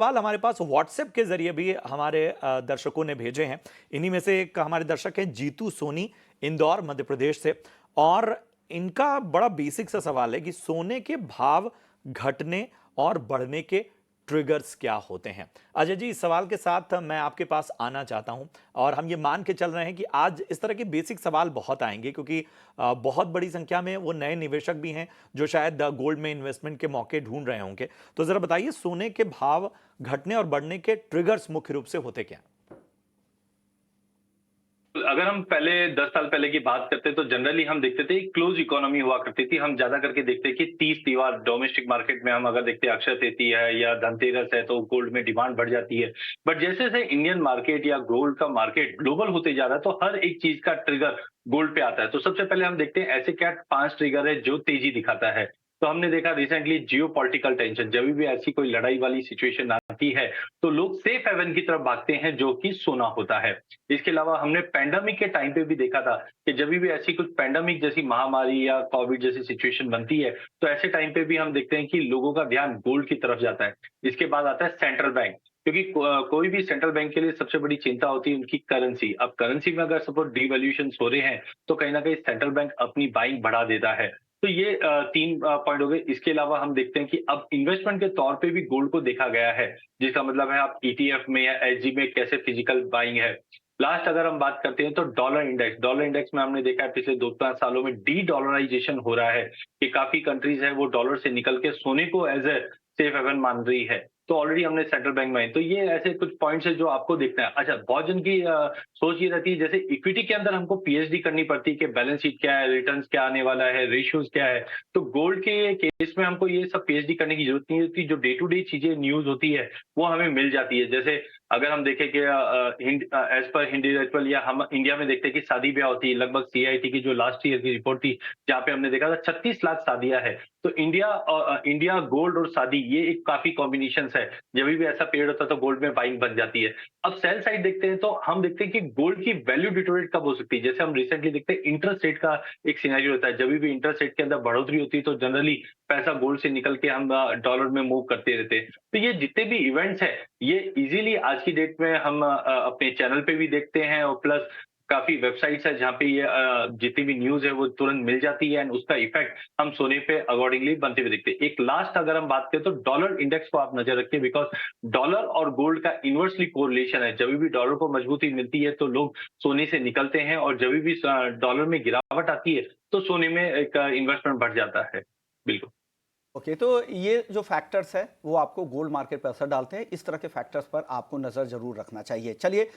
सवाल हमारे पास व्हाट्सएप के जरिए भी हमारे दर्शकों ने भेजे हैं। इन्हीं में से एक हमारे दर्शक हैं जीतू सोनी, इंदौर मध्य प्रदेश से। और इनका बड़ा बेसिक सा सवाल है कि सोने के भाव घटने और बढ़ने के ट्रिगर्स क्या होते हैं। अजय जी, इस सवाल के साथ मैं आपके पास आना चाहता हूं और हम ये मान के चल रहे हैं कि आज इस तरह के बेसिक सवाल बहुत आएंगे, क्योंकि बहुत बड़ी संख्या में वो नए निवेशक भी हैं जो शायद गोल्ड में इन्वेस्टमेंट के मौके ढूंढ रहे होंगे। तो जरा बताइए, सोने के भाव घटने और बढ़ने के ट्रिगर्स मुख्य रूप से होते क्या? अगर हम पहले 10 साल पहले की बात करते तो जनरली हम देखते थे क्लोज इकोनॉमी हुआ करती थी। हम ज्यादा करके देखते कि 30 त्योहार डोमेस्टिक मार्केट में हम अगर देखते हैं, अक्षय तृतीया है या धनतेरस है तो गोल्ड में डिमांड बढ़ जाती है। बट जैसे जैसे इंडियन मार्केट या गोल्ड का मार्केट ग्लोबल होते जा रहा है तो हर एक चीज का ट्रिगर गोल्ड पे आता है। तो सबसे पहले हम देखते हैं ऐसे क्या 5 ट्रिगर है जो तेजी दिखाता है। तो हमने देखा रिसेंटली जियो पॉलिटिकल टेंशन, जब भी ऐसी कोई लड़ाई वाली सिचुएशन आती है तो लोग सेफ हेवन की तरफ भागते हैं जो कि सोना होता है। इसके अलावा हमने पैंडेमिक के टाइम पे भी देखा था कि जब भी ऐसी कुछ पैंडेमिक जैसी महामारी या कोविड जैसी सिचुएशन बनती है तो ऐसे टाइम पे भी हम देखते हैं कि लोगों का ध्यान गोल्ड की तरफ जाता है। इसके बाद आता है सेंट्रल बैंक, क्योंकि कोई भी सेंट्रल बैंक के लिए सबसे बड़ी चिंता होती है उनकी करेंसी। अब करेंसी में अगर सपोज डिवैल्यूएशन हो रहे हैं तो कहीं ना कहीं सेंट्रल बैंक अपनी बाइंग बढ़ा देता है। तो ये 3 पॉइंट हो गए। इसके अलावा हम देखते हैं कि अब इन्वेस्टमेंट के तौर पे भी गोल्ड को देखा गया है, जिसका मतलब है आप ईटीएफ में या एसजी में कैसे फिजिकल बाइंग है। लास्ट अगर हम बात करते हैं तो डॉलर इंडेक्स में हमने देखा है पिछले 2-5 सालों में डी डॉलराइजेशन हो रहा है कि काफी कंट्रीज है वो डॉलर से निकल के सोने को एज ए सेफ हेवन मान रही है। तो ऑलरेडी हमने सेंट्रल बैंक में, तो ये ऐसे कुछ पॉइंट्स है जो आपको देखना है। अच्छा, बहुत जन की सोच ये रहती है जैसे इक्विटी के अंदर हमको पीएचडी करनी पड़ती है कि बैलेंस शीट क्या है, रिटर्न्स क्या आने वाला है, रेशियोज क्या है। तो गोल्ड के केस में हमको ये सब पीएचडी करने की जरूरत नहीं होती। जो डे टू डे चीजें न्यूज होती है वो हमें मिल जाती है। जैसे अगर हम देखें कि एज पर हिंदी रिचुअल या हम इंडिया में देखते हैं कि शादी ब्याह होती है, लगभग सीआईटी की जो लास्ट ईयर की रिपोर्ट थी जहाँ पे हमने देखा था 36 लाख शादियां है। तो इंडिया गोल्ड और शादी ये एक काफी कॉम्बिनेशन है। जब भी ऐसा पीरियड होता है तो गोल्ड में बाइंग बन जाती है। अब सेल साइड देखते हैं तो हम देखते हैं कि गोल्ड की वैल्यू डिटोरेट कब हो सकती है। जैसे हम रिसेंटली देखते हैं इंटरेस्ट रेट का एक सिनेरियो होता है। जब भी इंटरेस्ट रेट के अंदर बढ़ोतरी होती है तो जनरली पैसा गोल्ड से निकल के हम डॉलर में मूव करते रहते हैं। तो ये जितने भी इवेंट्स हैं ये इजीली आज की डेट में हम अपने चैनल पे भी देखते हैं और प्लस काफी वेबसाइट्स है जहाँ पे ये जितनी भी न्यूज है वो तुरंत मिल जाती है एंड उसका इफेक्ट हम सोने पे अकॉर्डिंगली बनते हुए देखते हैं। एक लास्ट अगर हम बात करें तो डॉलर इंडेक्स को आप नजर रखिए, बिकॉज डॉलर और गोल्ड का इनवर्सली कोरिलेशन है। जब भी डॉलर को मजबूती मिलती है तो लोग सोने से निकलते हैं और जब भी डॉलर में गिरावट आती है तो सोने में एक इन्वेस्टमेंट बढ़ जाता है। बिल्कुल। ओके, तो ये जो फैक्टर्स है वो आपको गोल्ड मार्केट पर असर डालते हैं। इस तरह के फैक्टर्स पर आपको नज़र जरूर रखना चाहिए। चलिए